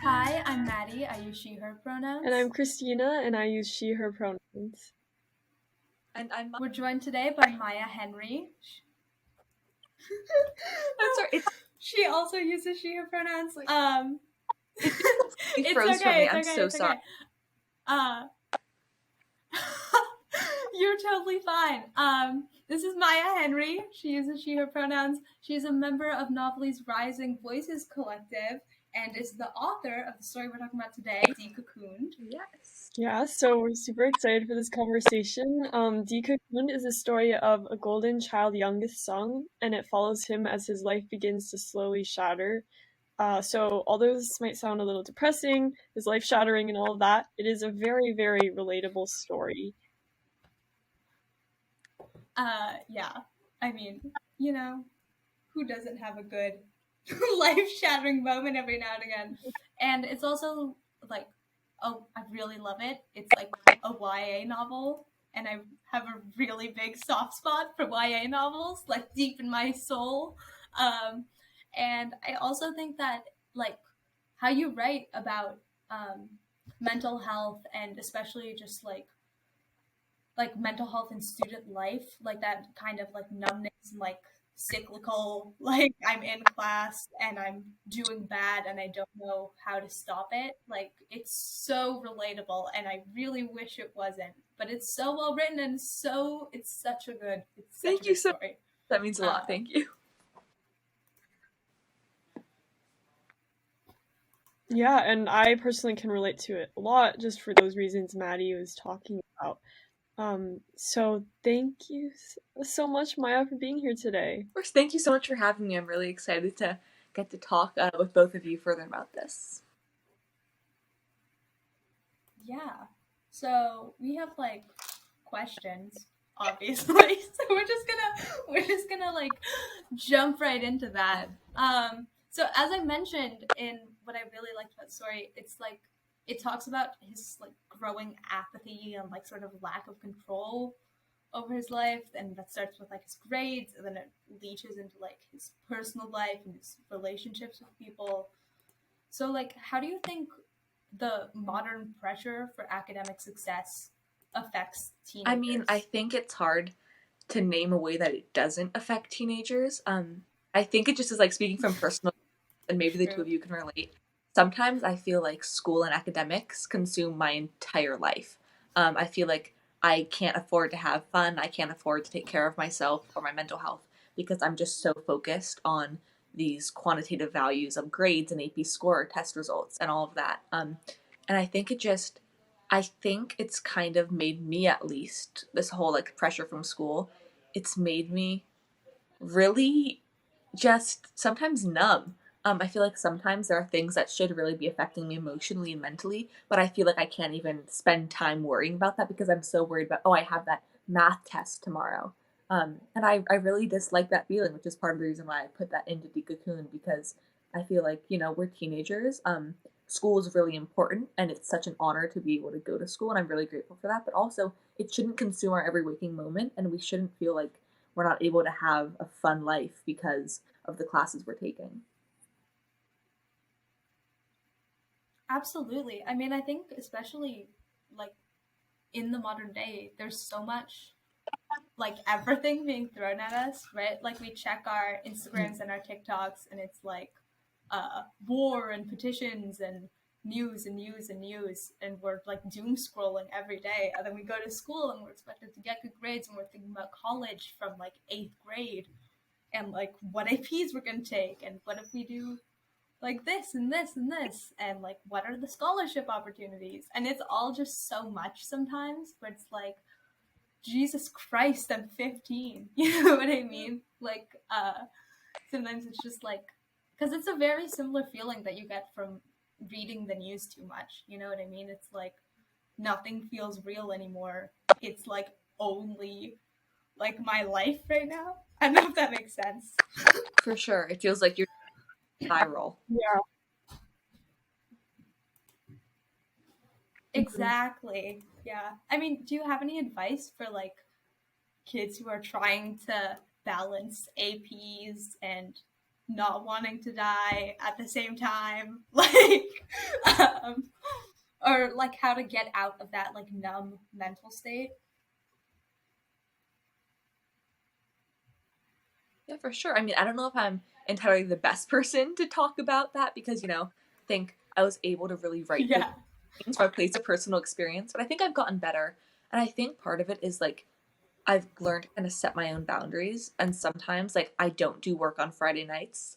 Hi, I'm Madi. I use she, her pronouns. And I'm Christina, and I use she, her pronouns. And We're joined today by Maya Henry. I'm sorry. She also uses she, her pronouns. It froze for me. I'm so sorry. You're totally fine. This is Maya Henry. She uses she, her pronouns. She is a member of Novelly's Rising Voices Collective and is the author of the story we're talking about today, De-Cocooned. Yes. Yeah, so we're super excited for this conversation. De-Cocooned is a story of a golden child youngest son, and it follows him as his life begins to slowly shatter. So although this might sound a little depressing, his life shattering and all of that, it is a very, very relatable story. Yeah. I mean, you know, who doesn't have a good life-shattering moment every now and again? And it's also like, oh, I really love it. It's like a YA novel, and I have a really big soft spot for YA novels, like deep in my soul. And I also think that like how you write about mental health, and especially just like mental health in student life, like that kind of like numbness and like cyclical, like I'm in class and I'm doing bad and I don't know how to stop it. Like it's so relatable, and I really wish it wasn't, but it's so well written and it's such a good story. That means a lot. Thank you. Yeah, and I personally can relate to it a lot just for those reasons Maddie was talking about. So thank you so much, Maya, for being here today. Of course, thank you so much for having me. I'm really excited to get to talk with both of you further about this. Yeah. So we have like questions, obviously. So we're just gonna like jump right into that. So as I mentioned in what I really liked about the story, it's like it talks about his like growing apathy and like sort of lack of control over his life, and that starts with like his grades, and then it leaches into like his personal life and his relationships with people. So like how do you think the modern pressure for academic success affects teenagers? I mean, I think it's hard to name a way that it doesn't affect teenagers. I think it just is like speaking from personal, and maybe the two of you can relate. Sometimes I feel like school and academics consume my entire life. I feel like I can't afford to have fun. I can't afford to take care of myself or my mental health because I'm just so focused on these quantitative values of grades and AP score, test results, and all of that. And I think I think it's kind of made me, at least, this whole like pressure from school, it's made me really just sometimes numb. I feel like sometimes there are things that should really be affecting me emotionally and mentally, but I feel like I can't even spend time worrying about that because I'm so worried about, oh, I have that math test tomorrow. And I really dislike that feeling, which is part of the reason why I put that into De-Cocoon, because I feel like, we're teenagers. School is really important, and it's such an honor to be able to go to school, and I'm really grateful for that. But also, it shouldn't consume our every waking moment, and we shouldn't feel like we're not able to have a fun life because of the classes we're taking. Absolutely. I mean, I think especially like in the modern day, there's so much like everything being thrown at us, right? Like we check our Instagrams and our TikToks, and it's like war and petitions and news and news and news, and we're like doom scrolling every day. And then we go to school and we're expected to get good grades, and we're thinking about college from like 8th grade, and like what APs we're gonna take, and what if we do like this and this and this, and like what are the scholarship opportunities, and it's all just so much sometimes, but it's like Jesus Christ, I'm 15. You know what I mean? Like sometimes it's just like, because it's a very similar feeling that you get from reading the news too much, you know what I mean? It's like nothing feels real anymore. It's like only like my life right now. I don't know if that makes sense. For sure. It feels like you're spiral. Yeah. Exactly. Yeah. I mean, do you have any advice for like kids who are trying to balance APs and not wanting to die at the same time, like, or like how to get out of that like numb mental state. Yeah, for sure. I mean, I don't know if I'm entirely the best person to talk about that because, I think I was able to really write those Yeah. things from a place of personal experience, but I think I've gotten better. And I think part of it is like I've learned to kind of set my own boundaries. And sometimes, like, I don't do work on Friday nights.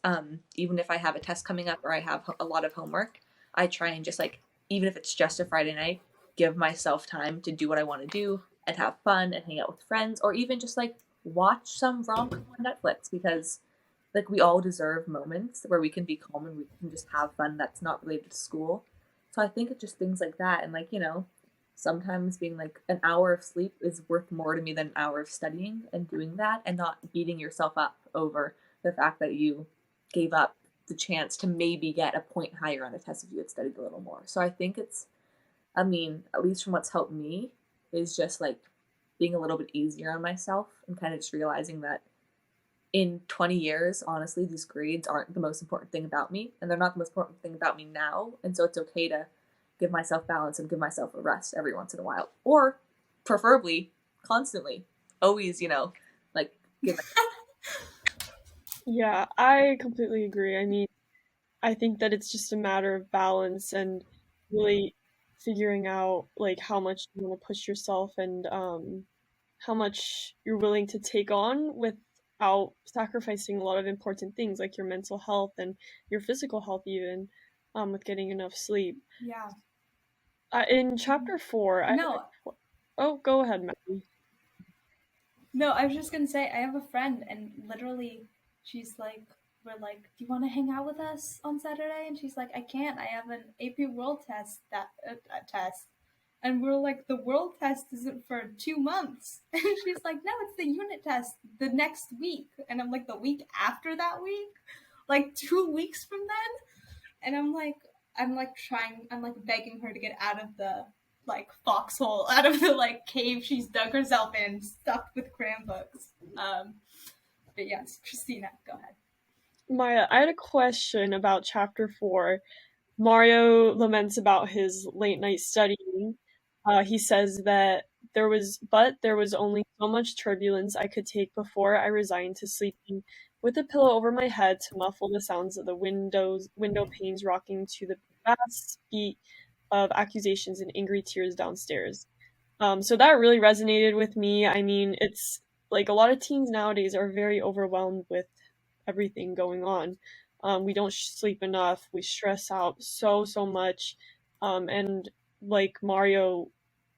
Even if I have a test coming up or I have a lot of homework, I try and just, like, even if it's just a Friday night, give myself time to do what I want to do and have fun and hang out with friends or even just, like, watch some rom-com on Netflix because, like, we all deserve moments where we can be calm and we can just have fun that's not related to school. So I think it's just things like that. And, like, sometimes being like an hour of sleep is worth more to me than an hour of studying and doing that and not beating yourself up over the fact that you gave up the chance to maybe get a point higher on a test if you had studied a little more. So I think I mean, at least from what's helped me, is just like being a little bit easier on myself and kind of just realizing that in 20 years, honestly, these grades aren't the most important thing about me and they're not the most important thing about me now. And so it's okay to give myself balance and give myself a rest every once in a while, or preferably constantly. Always, like give. Yeah, I completely agree. I mean, I think that it's just a matter of balance and really figuring out like how much you want to push yourself and how much you're willing to take on without sacrificing a lot of important things like your mental health and your physical health even with getting enough sleep. Yeah. In chapter 4, No, oh, go ahead, Maddie. no, I was just gonna say I have a friend, and literally, she's like, we're like, do you want to hang out with us on Saturday? And she's like, I can't. I have an AP World test test, and we're like, the World test isn't for 2 months, and she's like, no, it's the unit test the next week, and I'm like, the week after that week, like 2 weeks from then, and I'm like begging her to get out of the like foxhole, out of the like cave she's dug herself in, stuffed with cram books. But yes, Christina, go ahead. Maya, I had a question about chapter 4. Mario laments about his late night studying. He says that there was only so much turbulence I could take before I resigned to sleeping with a pillow over my head to muffle the sounds of the window panes rocking to the vast beat of accusations and angry tears downstairs. So that really resonated with me. I mean, it's like a lot of teens nowadays are very overwhelmed with everything going on. We don't sleep enough. We stress out so much. And like Mario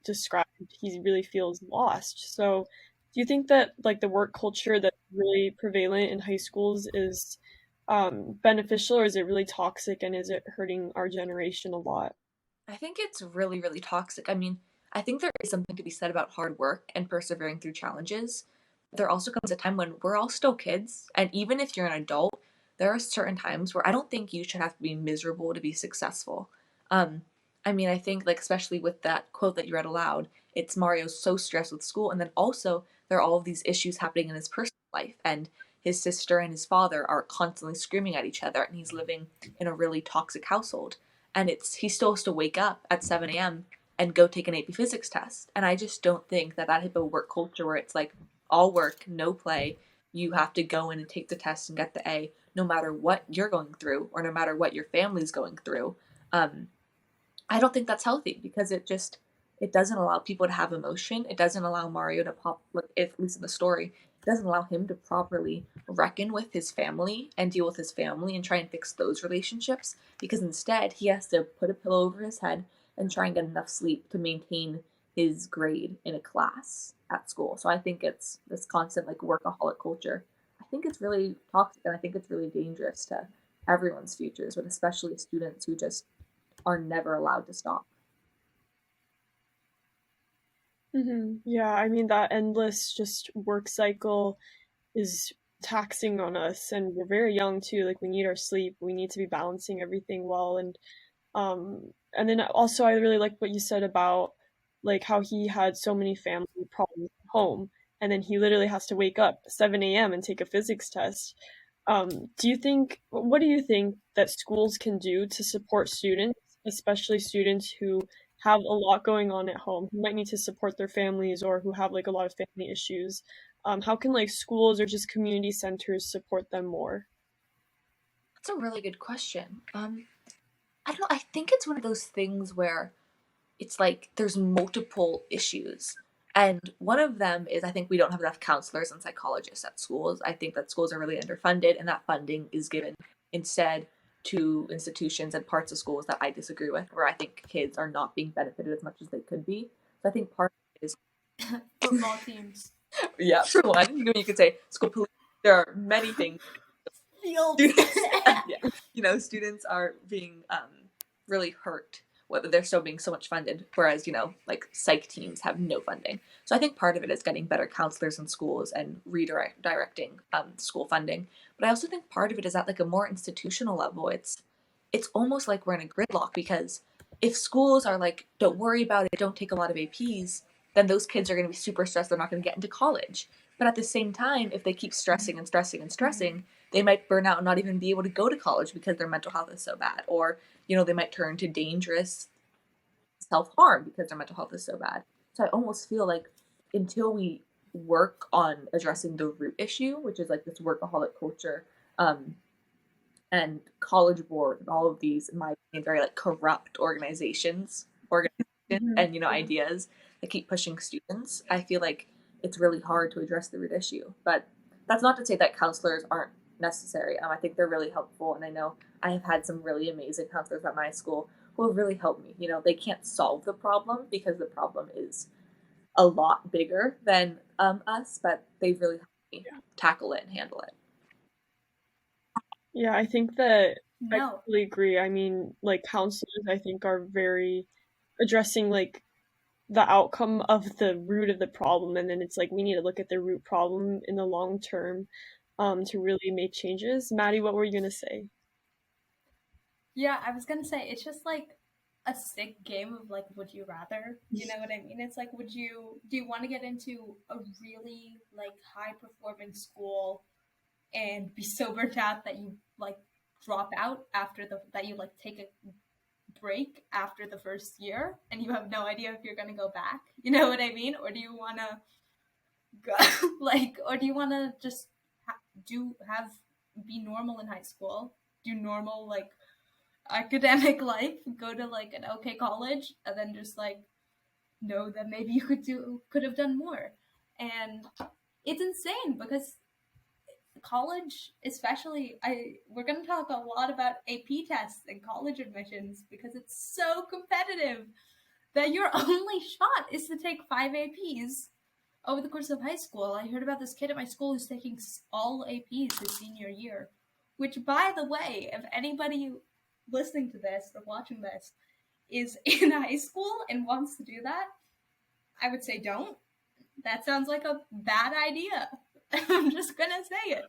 described, he really feels lost. So, do you think that like the work culture that's really prevalent in high schools is beneficial, or is it really toxic, and is it hurting our generation a lot? I think it's really, really toxic. I mean, I think there is something to be said about hard work and persevering through challenges. There also comes a time when we're all still kids, and even if you're an adult, there are certain times where I don't think you should have to be miserable to be successful. Um, I mean, I think like especially with that quote that you read aloud, it's Mario's so stressed with school, and then also there are all of these issues happening in his personal life, and his sister and his father are constantly screaming at each other, and he's living in a really toxic household and he still has to wake up at 7 a.m. and go take an AP Physics test. And I just don't think that type of work culture where it's like all work, no play, you have to go in and take the test and get the A, no matter what you're going through or no matter what your family's going through. Um, I don't think that's healthy because it doesn't allow people to have emotion. It doesn't allow Mario to like at least in the story, it doesn't allow him to properly reckon with his family and deal with his family and try and fix those relationships because instead he has to put a pillow over his head and try and get enough sleep to maintain his grade in a class at school. So I think it's this constant like workaholic culture. I think it's really toxic and I think it's really dangerous to everyone's futures, but especially students who just are never allowed to stop. Yeah, I mean, that endless just work cycle is taxing on us, and we're very young too. Like, we need our sleep, we need to be balancing everything well. And then also, I really like what you said about like how he had so many family problems at home, and then he literally has to wake up 7 a.m. and take a physics test. What do you think that schools can do to support students, especially students who have a lot going on at home, who might need to support their families or who have like a lot of family issues? How can like schools or just community centers support them more? That's a really good question. I don't know. I think it's one of those things where it's like there's multiple issues. And one of them is I think we don't have enough counselors and psychologists at schools. I think that schools are really underfunded, and that funding is given instead to institutions and parts of schools that I disagree with, where I think kids are not being benefited as much as they could be. So I think part of it is Football teams. Yeah, for one, you could say school police. There are many things. Students, students are being really hurt, whether they're still being so much funded, whereas, like psych teams have no funding. So I think part of it is getting better counselors in schools and redirecting school funding. But I also think part of it is at like a more institutional level. It's almost like we're in a gridlock, because if schools are like, don't worry about it, don't take a lot of APs, then those kids are going to be super stressed. They're not going to get into college. But at the same time, if they keep stressing and stressing and stressing, they might burn out and not even be able to go to college because their mental health is so bad. Or, they might turn to dangerous self-harm because their mental health is so bad. So I almost feel like until we work on addressing the root issue, which is like this workaholic culture, and college board and all of these, in my opinion, very like corrupt organizations and ideas that keep pushing students, I feel like it's really hard to address the root issue. But that's not to say that counselors aren't necessary. I think they're really helpful, and I know I have had some really amazing counselors at my school who have really helped me. They can't solve the problem because the problem is a lot bigger than us, but they've really helped me tackle it and handle it. Yeah, I think that I No. totally agree. I mean, like counselors, I think are very addressing like the outcome of the root of the problem, and then it's like we need to look at the root problem in the long term to really make changes. Maddie, what were you gonna say? Yeah, I was gonna say it's just like a sick game of like, would you rather? You know what I mean? It's like, do you want to get into a really like high performing school and be so burnt out that you like drop out that you like take a break after the first year and you have no idea if you're gonna go back? You know what I mean? Or do you want to go or do you want to just be normal in high school, do normal like academic life, go to like an okay college, and then just like know that maybe you could have done more? And it's insane because college, especially, we're going to talk a lot about AP tests and college admissions because it's so competitive that your only shot is to take 5 APs over the course of high school. I heard about this kid at my school who's taking all APs his senior year, which, by the way, if anybody listening to this or watching this is in high school and wants to do that, I would say don't. That sounds like a bad idea. I'm just gonna say it.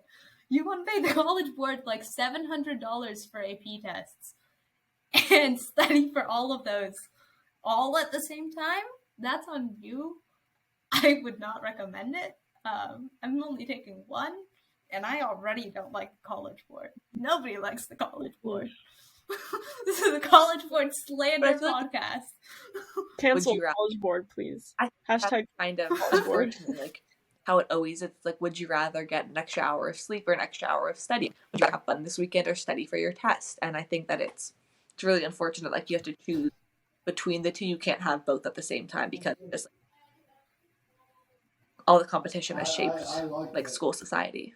You want to pay the college board like $700 for AP tests and study for all of those all at the same time? That's on you. I would not recommend it. I'm only taking one, and I already don't like the college board. Nobody likes the college board. This is a college board slander podcast. Cancel college board, please. Hashtag kind of college board. Like how it always, it's like, would you rather get an extra hour of sleep or an extra hour of study? Would you rather have fun this weekend or study for your test? And I think that it's really unfortunate. Like you have to choose between the two. You can't have both at the same time because just, all the competition has shaped like school society.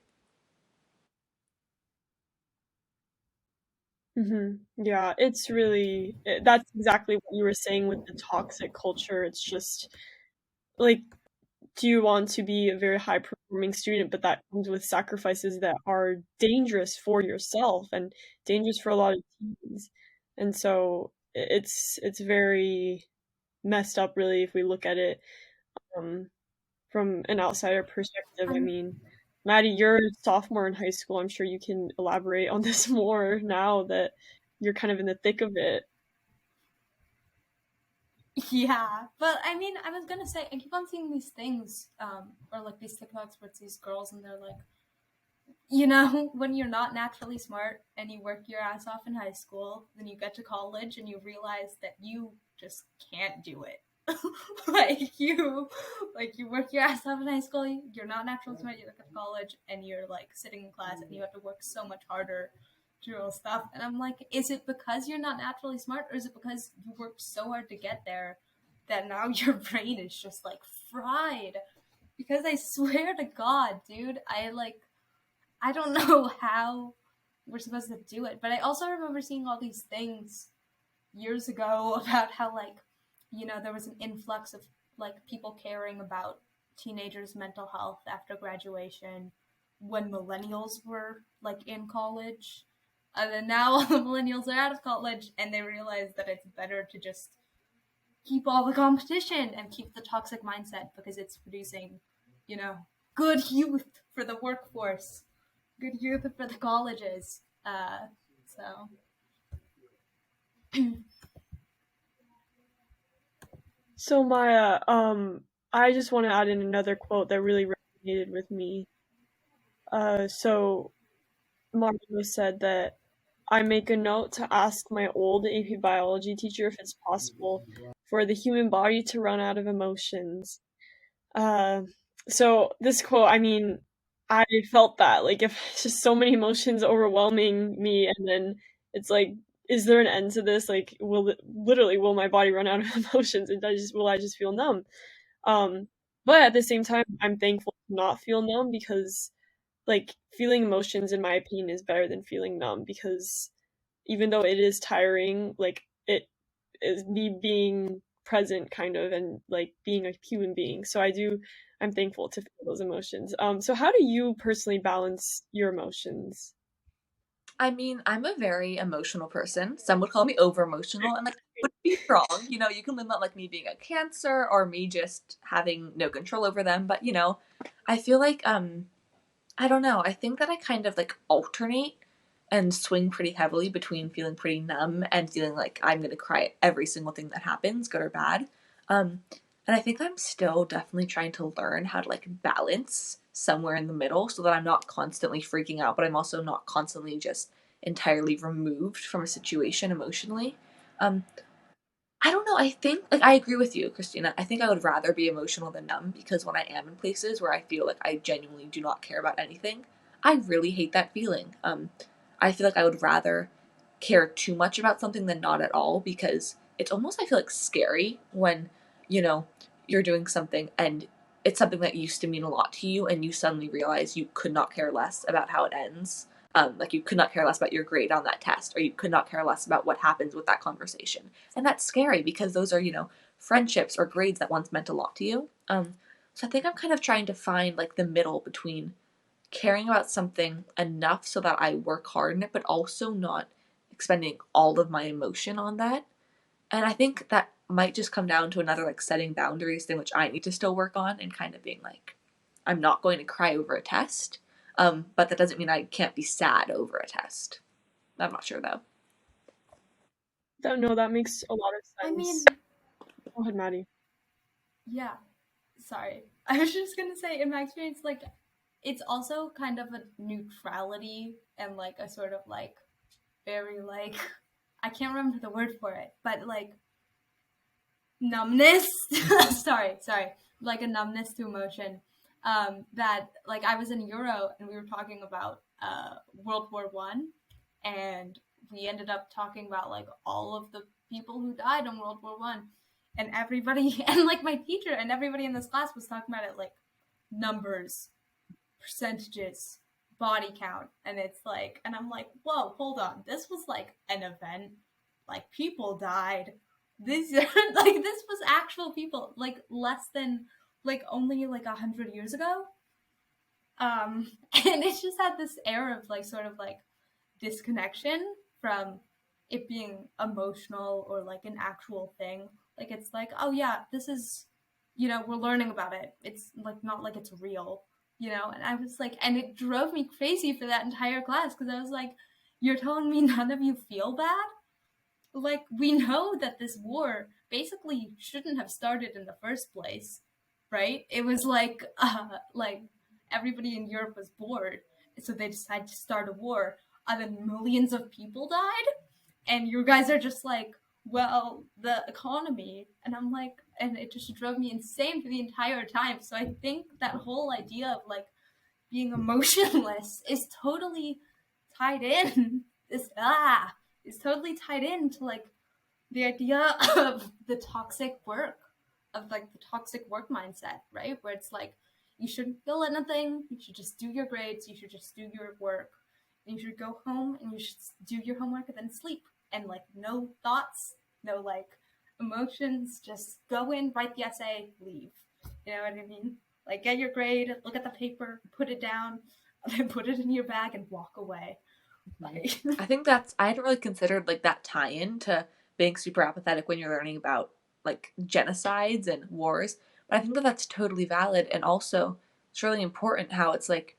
Yeah, it's really that's exactly what you were saying with the toxic culture. It's just like, do you want to be a very high performing student, but that comes with sacrifices that are dangerous for yourself and dangerous for a lot of teens. And so it's very messed up, really, if we look at it from an outsider perspective. I mean, Maddie, you're a sophomore in high school. I'm sure you can elaborate on this more now that you're kind of in the thick of it. Yeah, but I mean, I was gonna say, I keep on seeing these things, or like these TikToks where it's these girls and they're like, when you're not naturally smart and you work your ass off in high school, then you get to college and you realize that you just can't do it. You work your ass off in high school, you're not naturally smart, you look at college and you're like sitting in class and you have to work so much harder to do all stuff. And I'm like, is it because you're not naturally smart, or is it because you worked so hard to get there that now your brain is just like fried? Because I swear to God, dude, I don't know how we're supposed to do it. But I also remember seeing all these things years ago about how, there was an influx of, people caring about teenagers' mental health after graduation when millennials were, in college. And then now all the millennials are out of college and they realize that it's better to just keep all the competition and keep the toxic mindset because it's producing, good youth for the workforce, good youth for the colleges. So. So Maya, I just want to add in another quote that really resonated with me. So Mario said that I make a note to ask my old AP biology teacher if it's possible for the human body to run out of emotions. Uh, so this quote, I mean, I felt that, like, if it's just so many emotions overwhelming me, and then it's like, is there an end to this? Like, will my body run out of emotions, and will I just feel numb? But at the same time, I'm thankful to not feel numb because, like, feeling emotions, in my opinion, is better than feeling numb because even though it is tiring, like, it is me being present kind of and like being a human being. So I'm thankful to feel those emotions. So how do you personally balance your emotions? I mean, I'm a very emotional person. Some would call me over emotional, and like would be wrong. You can limit like me being a Cancer or me just having no control over them. But I feel like I don't know. I think that I kind of like alternate and swing pretty heavily between feeling pretty numb and feeling like I'm gonna cry at every single thing that happens, good or bad. Um, and I think I'm still definitely trying to learn how to like balance somewhere in the middle so that I'm not constantly freaking out, but I'm also not constantly just entirely removed from a situation emotionally. Um, I don't know. I think like I agree with you, Christina. I think I would rather be emotional than numb because when I am in places where I feel like I genuinely do not care about anything, I really hate that feeling. I feel like I would rather care too much about something than not at all because it's almost I feel like scary when you know you're doing something and it's something that used to mean a lot to you and you suddenly realize you could not care less about how it ends. Like you could not care less about your grade on that test, or you could not care less about what happens with that conversation. And that's scary because those are, friendships or grades that once meant a lot to you. So I think I'm kind of trying to find like the middle between caring about something enough so that I work hard in it, but also not expending all of my emotion on that. And I think that might just come down to another like setting boundaries thing, which I need to still work on and kind of being like, I'm not going to cry over a test. But that doesn't mean I can't be sad over a test. I'm not sure though. No, that makes a lot of I mean, sense. Go ahead, Maddie. yeah, sorry. I was just gonna say, in my experience, it's also kind of a neutrality and like a sort of like very like I can't remember the word for it, but like numbness. sorry, like a numbness to emotion. That like I was in Euro and we were talking about World War I, and we ended up talking about like all of the people who died in World War I, and everybody and like my teacher and everybody in this class was talking about it like numbers, percentages, body count, and it's like, and I'm like, whoa, hold on, this was like an event, like people died. This like this was actual people, like less than like only like 100 years ago. And it just had this air of like sort of like disconnection from it being emotional or like an actual thing. Like it's like, oh yeah, this is, we're learning about it. It's like not like it's real, And I was like, and it drove me crazy for that entire class because I was like, you're telling me none of you feel bad? like, we know that this war basically shouldn't have started in the first place, right? It was like everybody in Europe was bored, so they decided to start a war, and then millions of people died, and you guys are just like, well, the economy, and I'm like, and it just drove me insane for the entire time. So I think that whole idea of like being emotionless is totally tied in. Is totally tied into like the idea of the toxic work, of like the toxic work mindset, right? Where it's like you shouldn't feel anything, you should just do your grades, you should just do your work, and you should go home and you should do your homework and then sleep, and like no thoughts, no like emotions, just go in, write the essay, leave. You know what I mean? Like, get your grade, look at the paper, put it down, and then put it in your bag and walk away. Like, I think I hadn't really considered like that tie-in to being super apathetic when you're learning about like genocides and wars, but I think that that's totally valid, and also it's really important how it's like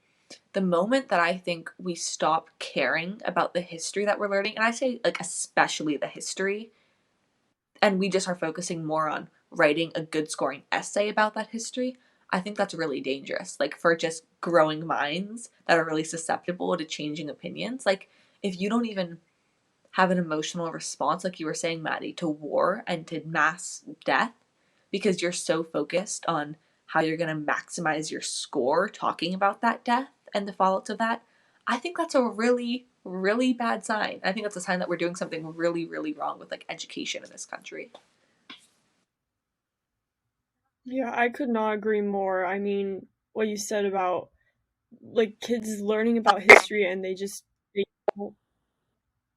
the moment that I think we stop caring about the history that we're learning, and I say like especially the history, and we just are focusing more on writing a good scoring essay about that history, I think that's really dangerous. Like for just growing minds that are really susceptible to changing opinions. Like if you don't even have an emotional response, like you were saying, Maddie, to war and to mass death, because you're so focused on how you're going to maximize your score talking about that death and the fallouts of that, I think that's a really, really bad sign. I think that's a sign that we're doing something really, really wrong with like education in this country. Yeah, I could not agree more. I mean, what you said about like kids learning about history and they don't,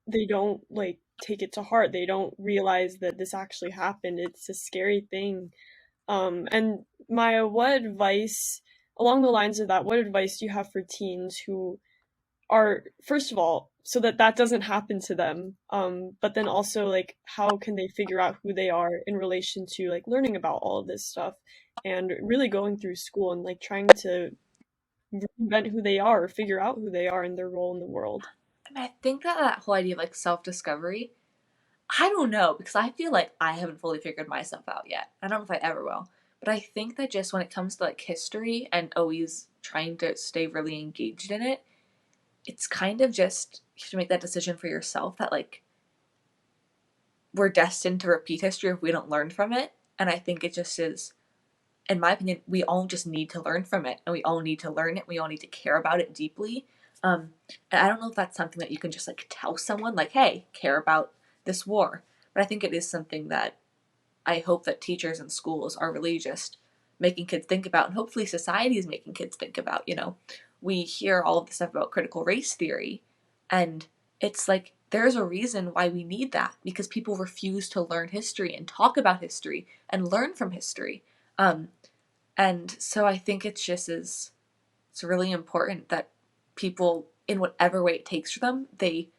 they don't like take it to heart. They don't realize that this actually happened. It's a scary thing. And Maya, what advice along the lines of that, what advice do you have for teens who are, first of all, so that that doesn't happen to them, but then also like how can they figure out who they are in relation to like learning about all of this stuff and really going through school and like trying to reinvent who they are or figure out who they are and their role in the world. I mean, I think that that whole idea of like self discovery, I don't know, because I feel like I haven't fully figured myself out yet. I don't know if I ever will. But I think that just when it comes to like history and always trying to stay really engaged in it, it's kind of just you have to make that decision for yourself that like we're destined to repeat history if we don't learn from it. And I think it just is, in my opinion, we all just need to learn from it, and we all need to learn it. We all need to care about it deeply. And I don't know if that's something that you can just like tell someone, like, "Hey, care about this war." But I think it is something that I hope that teachers and schools are really just making kids think about, and hopefully society is making kids think about. You know, we hear all of the stuff about critical race theory, and it's like there's a reason why we need that, because people refuse to learn history and talk about history and learn from history. Um, and so I think it's just as it's really important that people, in whatever way it takes for them, they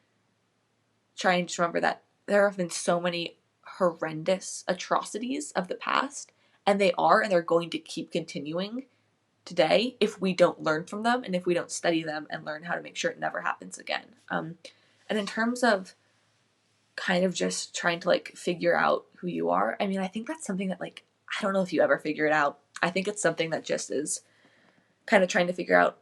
try and just remember that there have been so many horrendous atrocities of the past, and they are, and they're going to keep continuing today if we don't learn from them and if we don't study them and learn how to make sure it never happens again. And in terms of kind of just trying to like figure out who you are, I mean, I think that's something that like I don't know if you ever figure it out. I think it's something that just is kind of trying to figure out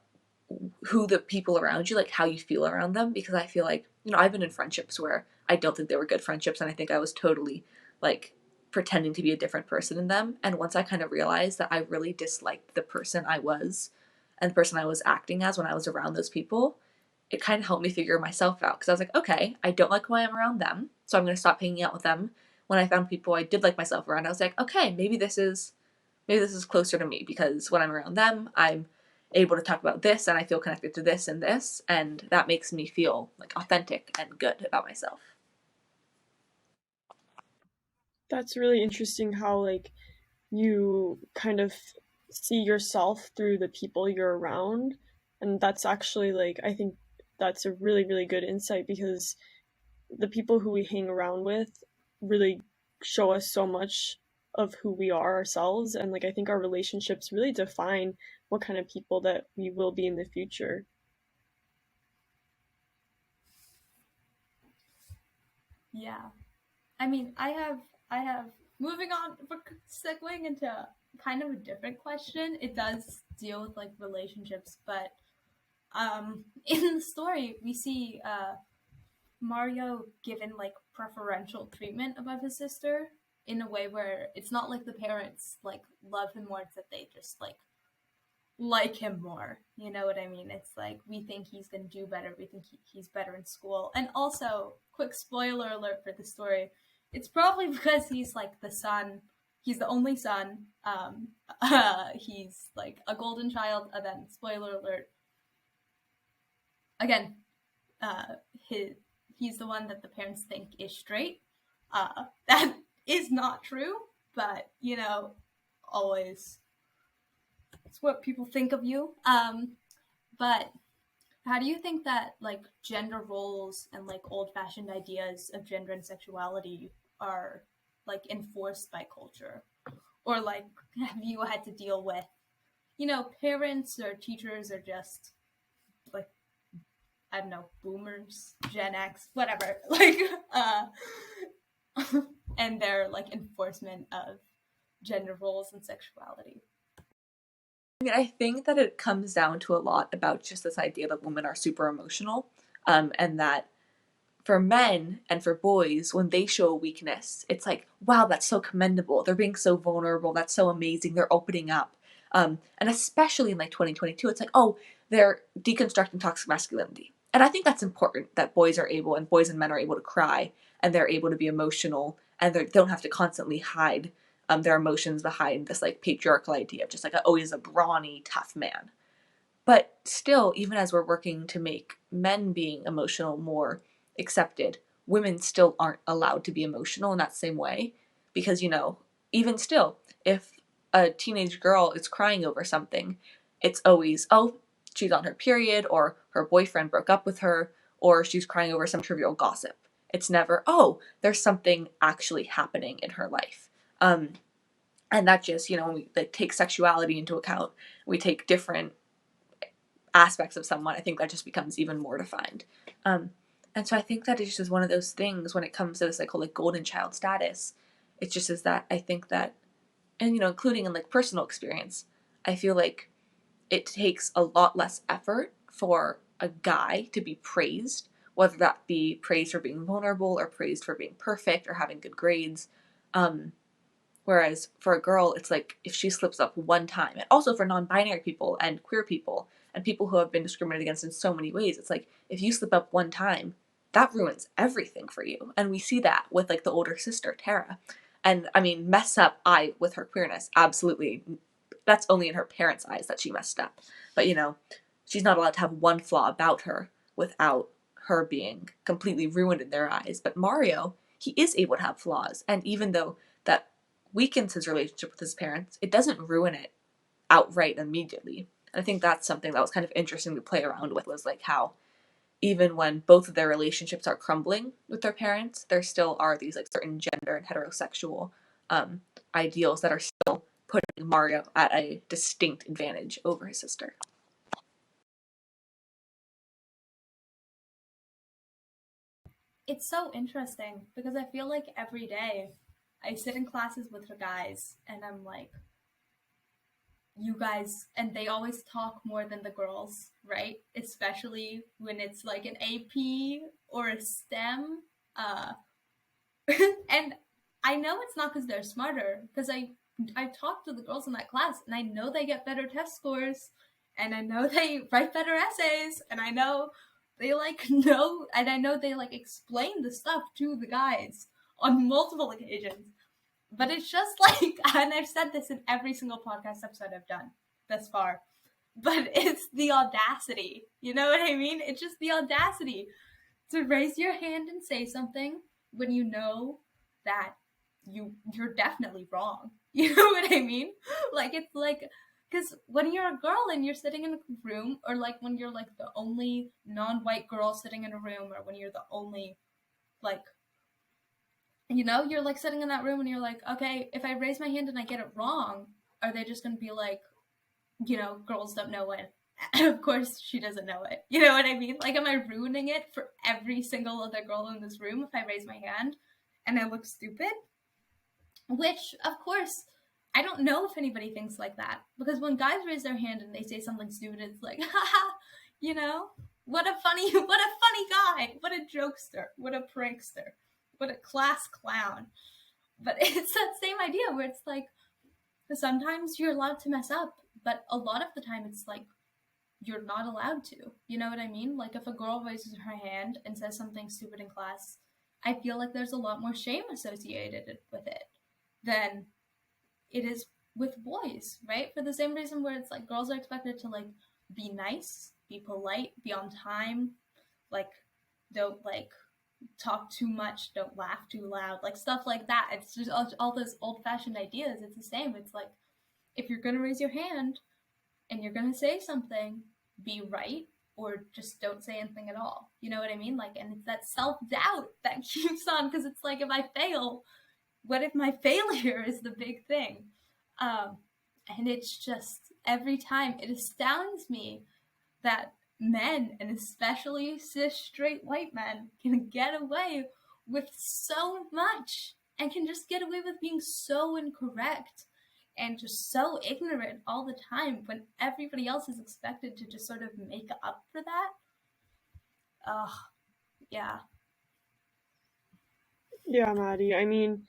who the people around you, like how you feel around them, because I feel like, you know, I've been in friendships where I don't think they were good friendships, and I think I was totally like pretending to be a different person in them. And once I kind of realized that I really disliked the person I was and the person I was acting as when I was around those people, it kind of helped me figure myself out, because I was like, okay, I don't like who I am around them, so I'm going to stop hanging out with them. When I found people I did like myself around, I was like, okay, maybe this is closer to me, because when I'm around them, I'm able to talk about this and I feel connected to this and this, and that makes me feel like authentic and good about myself. That's really interesting how like you kind of see yourself through the people you're around, and that's actually like I think that's a really really good insight because the people who we hang around with really show us so much of who we are ourselves, and like I think our relationships really define what kind of people that we will be in the future. yeah. I mean, I have moving on, but segueing into kind of a different question. It does deal with like relationships, but in the story we see Mario given like preferential treatment above his sister in a way where it's not like the parents like love him more, it's that they just like him more. You know what I mean? It's like we think he's gonna do better. We think he's better in school. And also, quick spoiler alert for the story: it's probably because he's like the son. He's the only son. He's like a golden child. And then, spoiler alert. Again, he's the one that the parents think is straight. That is not true, but you know, always it's what people think of you. But how do you think that like gender roles and like old-fashioned ideas of gender and sexuality are like enforced by culture? Or like have you had to deal with, you know, parents or teachers or just like, I don't know, boomers, Gen X, whatever, like and their like enforcement of gender roles and sexuality? I mean, I think that it comes down to a lot about just this idea that women are super emotional, and that for men and for boys, when they show a weakness, it's like, wow, that's so commendable. They're being so vulnerable. That's so amazing. They're opening up. And especially in like 2022, it's like, oh, they're deconstructing toxic masculinity. And I think that's important that boys are able, and boys and men are able to cry, and they're able to be emotional, and they don't have to constantly hide their emotions behind this like patriarchal idea of just like, oh, he's a brawny, tough man. But still, even as we're working to make men being emotional more accepted, women still aren't allowed to be emotional in that same way. Because, you know, even still, if a teenage girl is crying over something, it's always, oh, she's on her period, or her boyfriend broke up with her, or she's crying over some trivial gossip. It's never, oh, there's something actually happening in her life. And that just, you know, when we like take sexuality into account, we take different aspects of someone, I think that just becomes even more defined. And so I think that it's just one of those things when it comes to this like golden child status. It just is that I think that, and you know, including in like personal experience, I feel like it takes a lot less effort for a guy to be praised, whether that be praised for being vulnerable or praised for being perfect or having good grades. Whereas for a girl, it's like if she slips up one time, and also for non-binary people and queer people and people who have been discriminated against in so many ways, it's like if you slip up one time, that ruins everything for you. And we see that with like the older sister, Tara. And I mean, mess up with her queerness, absolutely. That's only in her parents' eyes that she messed up. But you know, she's not allowed to have one flaw about her without her being completely ruined in their eyes. But Mario, he is able to have flaws. And even though that weakens his relationship with his parents, it doesn't ruin it outright immediately. And I think that's something that was kind of interesting to play around with, was like how even when both of their relationships are crumbling with their parents, there still are these like certain gender and heterosexual ideals that are still putting Mario at a distinct advantage over his sister. It's so interesting because I feel like every day I sit in classes with the guys and I'm like, you guys, and they always talk more than the girls, right? Especially when it's like an AP or a STEM. And I know it's not because they're smarter, because I talked to the girls in that class and I know they get better test scores and I know they write better essays and I know they like know, and I know they like explain the stuff to the guys on multiple occasions. But it's just like, and I've said this in every single podcast episode I've done thus far, but it's the audacity. You know what I mean? It's just the audacity to raise your hand and say something when you know that you're definitely wrong. You know what I mean? Like, it's like, because when you're a girl and you're sitting in a room, or like when you're like the only non-white girl sitting in a room, or when you're the only, like, you know, you're like sitting in that room and you're like, okay, if I raise my hand and I get it wrong, are they just going to be like, you know, girls don't know it? And of course she doesn't know it. You know what I mean? Like, am I ruining it for every single other girl in this room if I raise my hand and I look stupid. Which, of course, I don't know if anybody thinks like that, because when guys raise their hand and they say something stupid, it's like, haha, you know, what a funny guy, what a jokester, what a prankster, what a class clown. But it's that same idea where it's like, sometimes you're allowed to mess up, but a lot of the time it's like, you're not allowed to. You know what I mean? Like, if a girl raises her hand and says something stupid in class, I feel like there's a lot more shame associated with it than it is with boys, right? For the same reason where it's like girls are expected to like be nice, be polite, be on time, like don't like talk too much, don't laugh too loud, like stuff like that. It's just all those old-fashioned ideas. It's the same. It's like, if you're gonna raise your hand and you're gonna say something, be right, or just don't say anything at all. You know what I mean? Like, and it's that self-doubt that keeps on, because it's like, if I fail, what if my failure is the big thing? And it's just, every time, it astounds me that men, and especially cis straight white men, can get away with so much and can just get away with being so incorrect and just so ignorant all the time when everybody else is expected to just sort of make up for that. Yeah. Yeah, Maddie. I mean,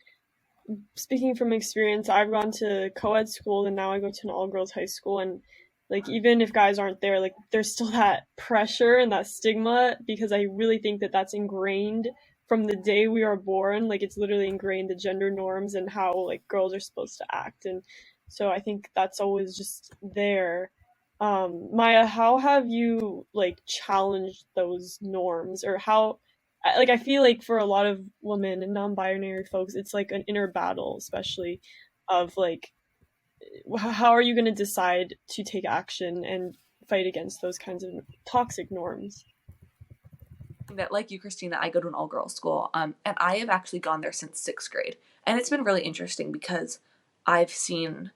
speaking from experience, I've gone to co-ed school and now I go to an all-girls high school, and like, even if guys aren't there, like, there's still that pressure and that stigma, because I really think that that's ingrained from the day we are born. Like, it's literally ingrained, the gender norms and how like girls are supposed to act, and so I think that's always just there. Maya, how have you like challenged those norms, or how, like, I feel like for a lot of women and non-binary folks, it's like an inner battle, especially of like, how are you going to decide to take action and fight against those kinds of toxic norms? That, like you, Christina, I go to an all-girls school, and I have actually gone there since 6th grade, and it's been really interesting because I've seen,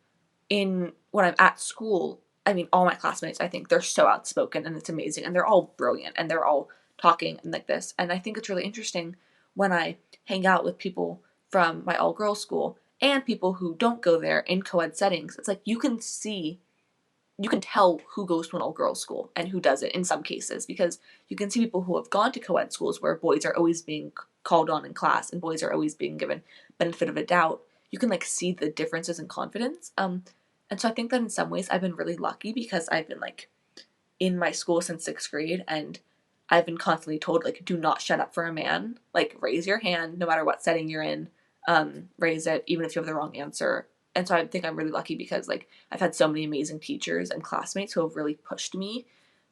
in when I'm at school, I mean, all my classmates, I think they're so outspoken and it's amazing, and they're all brilliant and they're all talking and like this, and I think it's really interesting when I hang out with people from my all-girls school and people who don't go there in co-ed settings. It's like you can tell who goes to an all-girls school and who doesn't in some cases, because you can see people who have gone to co-ed schools where boys are always being called on in class and boys are always being given benefit of a doubt. You can like see the differences in confidence. And so I think that in some ways I've been really lucky, because I've been like in my school since 6th grade, and I've been constantly told, like, do not shut up for a man. Like, raise your hand no matter what setting you're in. Raise it even if you have the wrong answer. And so I think I'm really lucky because like I've had so many amazing teachers and classmates who have really pushed me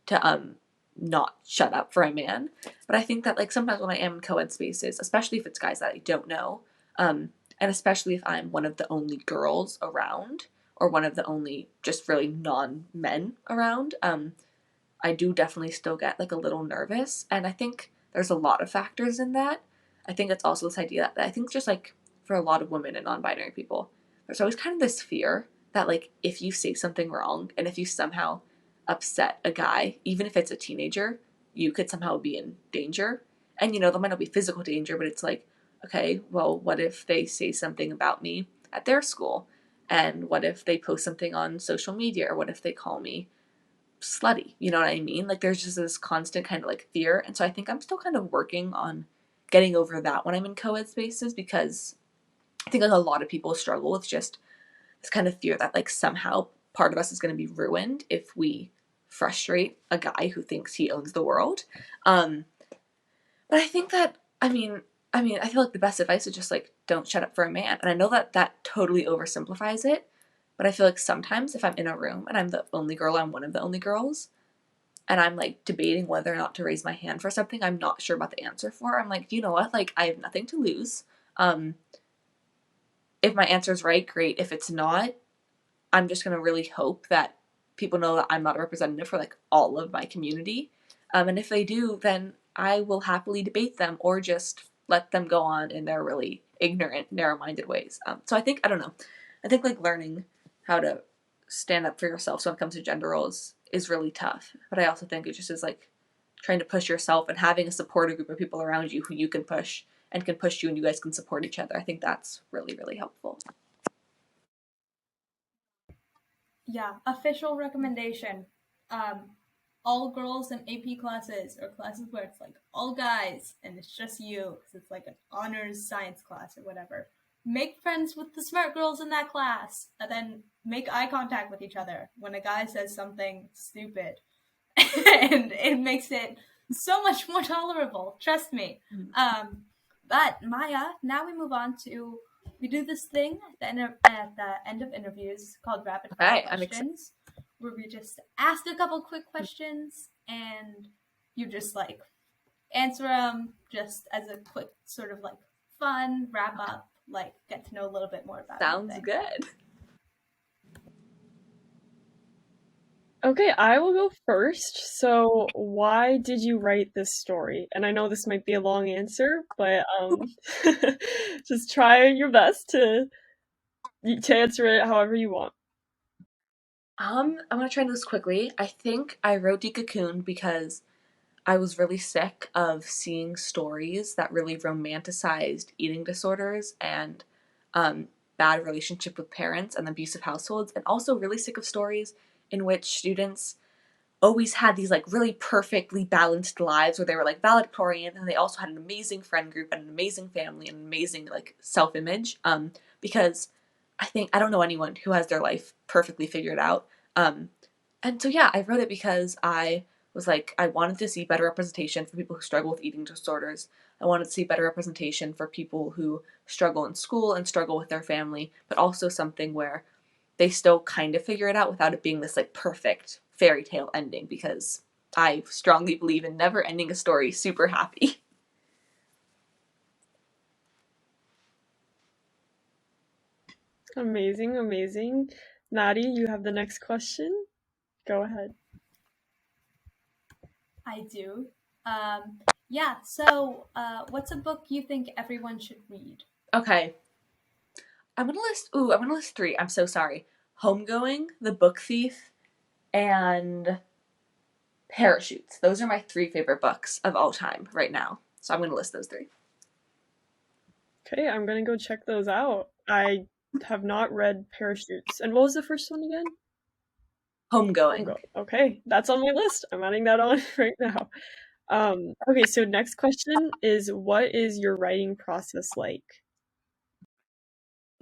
to not shut up for a man. But I think that like sometimes when I am in co-ed spaces, especially if it's guys that I don't know, and especially if I'm one of the only girls around or one of the only just really non-men around, I do definitely still get like a little nervous. And I think there's a lot of factors in that. I think it's also this idea that I think just like for a lot of women and non-binary people, there's always kind of this fear that like if you say something wrong and if you somehow upset a guy, even if it's a teenager, you could somehow be in danger. And you know, there might not be physical danger, but it's like, okay, well, what if they say something about me at their school? And what if they post something on social media? Or what if they call me slutty? You know what I mean? Like there's just this constant kind of like fear. And so I think I'm still kind of working on getting over that when I'm in co-ed spaces, because I think like a lot of people struggle with just this kind of fear that like somehow part of us is going to be ruined if we frustrate a guy who thinks he owns the world. But I think that, I mean, I feel like the best advice is just like, don't shut up for a man. And I know that that totally oversimplifies it, but I feel like sometimes if I'm in a room and I'm the only girl, I'm one of the only girls, and I'm like debating whether or not to raise my hand for something I'm not sure about the answer for, I'm like, you know what? Like I have nothing to lose. If my answer is right, great. If it's not, I'm just going to really hope that people know that I'm not a representative for like all of my community. And if they do, then I will happily debate them or just let them go on in their really ignorant, narrow-minded ways. So I think, I don't know, I think like learning how to stand up for yourself so when it comes to gender roles is really tough. But I also think it just is like trying to push yourself and having a supportive group of people around you who you can push and can push you, and you guys can support each other. I think that's really, really helpful. Yeah, official recommendation. All girls in AP classes or classes where it's like all guys and it's just you because it's like an honors science class or whatever. Make friends with the smart girls in that class and then make eye contact with each other when a guy says something stupid. And it makes it so much more tolerable. Trust me. But Maya, now we move on to, we do this thing at the end of interviews called rapid fire questions, where we just ask a couple quick questions and you just like answer them just as a quick sort of like fun wrap up, like get to know a little bit more about Sounds good. Okay, I will go first. So, why did you write this story? And I know this might be a long answer, but just try your best to answer it however you want. I'm gonna try this quickly. I think I wrote De-Cocooned because I was really sick of seeing stories that really romanticized eating disorders and bad relationship with parents and abusive households, and also really sick of stories in which students always had these like really perfectly balanced lives where they were like valedictorian and they also had an amazing friend group and an amazing family and an amazing like self-image. Because I don't know anyone who has their life perfectly figured out. And so yeah, I wrote it because I was like, I wanted to see better representation for people who struggle with eating disorders. I wanted to see better representation for people who struggle in school and struggle with their family, but also something where they still kind of figure it out without it being this like perfect fairy tale ending, because I strongly believe in never ending a story super happy. Amazing, amazing. Madi, you have the next question. Go ahead. I do. Yeah, so what's a book you think everyone should read? Okay. I'm gonna list three. I'm so sorry. Homegoing, The Book Thief, and Parachutes. Those are my three favorite books of all time right now. So I'm gonna list those three. Okay, I'm gonna go check those out. I have not read Parachutes. And what was the first one again? Homegoing. Okay, that's on my list. I'm adding that on right now. Okay, so next question is, what is your writing process like?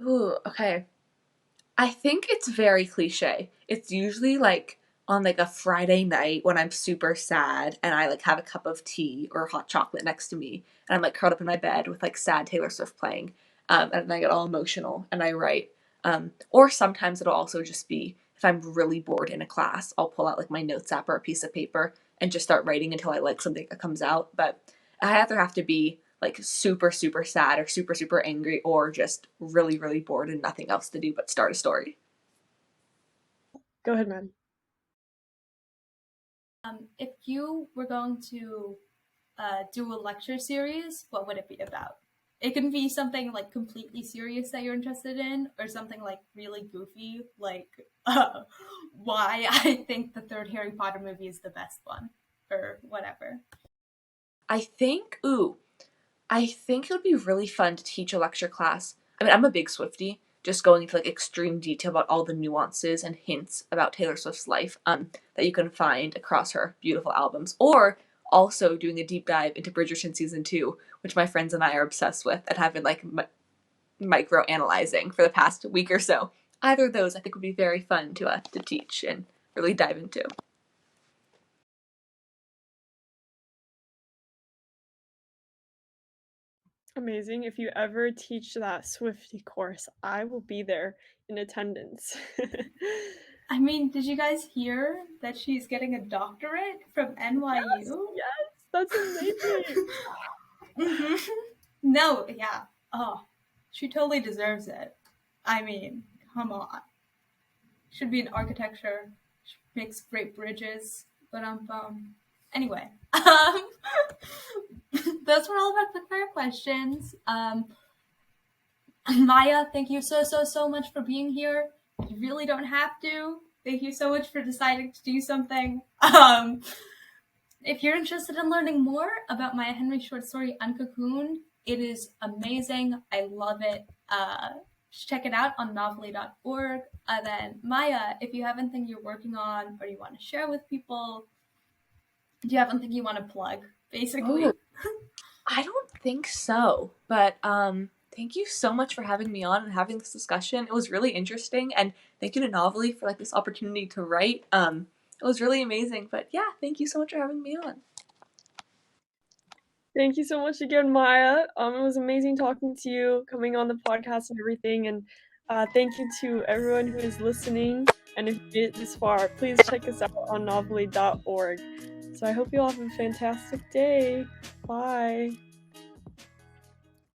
Ooh, okay. I think it's very cliche. It's usually like on like a Friday night when I'm super sad and I like have a cup of tea or hot chocolate next to me and I'm like curled up in my bed with like sad Taylor Swift playing. And I get all emotional and I write. Or sometimes it'll also just be if I'm really bored in a class, I'll pull out like my notes app or a piece of paper and just start writing until I like something that comes out. But I either have to be like super, super sad or super, super angry or just really, really bored and nothing else to do but start a story. Go ahead, Maddie. If you were going to do a lecture series, what would it be about? It can be something like completely serious that you're interested in, or something like really goofy, like why I think the third Harry Potter movie is the best one, or whatever. I think it would be really fun to teach a lecture class. I mean, I'm a big Swiftie, just going into like extreme detail about all the nuances and hints about Taylor Swift's life that you can find across her beautiful albums, or also doing a deep dive into Bridgerton season 2, which my friends and I are obsessed with and have been like micro analyzing for the past week or so. Either of those I think would be very fun to teach and really dive into. Amazing. If you ever teach that Swifty course, I will be there in attendance. I mean, did you guys hear that she's getting a doctorate from NYU? Yes, that's amazing. Mm-hmm. No, yeah. Oh, she totally deserves it. I mean, come on. Should be in architecture. She makes great bridges. But anyway, those were all of our quick fire questions. Maya, thank you so much for being here. You really don't have to. Thank you so much for deciding to do something. If you're interested in learning more about Maya Henry's short story Uncocooned, It is amazing. I love it. Check it out on novella.org. Then Maya, if you have anything you're working on or you want to share with people, do you have anything you want to plug, basically? Oh, I don't think so, but thank you so much for having me on and having this discussion. It was really interesting, and thank you to Novelly for like this opportunity to write. It was really amazing, but yeah, thank you so much for having me on. Thank you so much again, Maya. It was amazing talking to you, coming on the podcast and everything. And thank you to everyone who is listening. And if you made it this far, please check us out on novelly.org. So I hope you all have a fantastic day. Bye.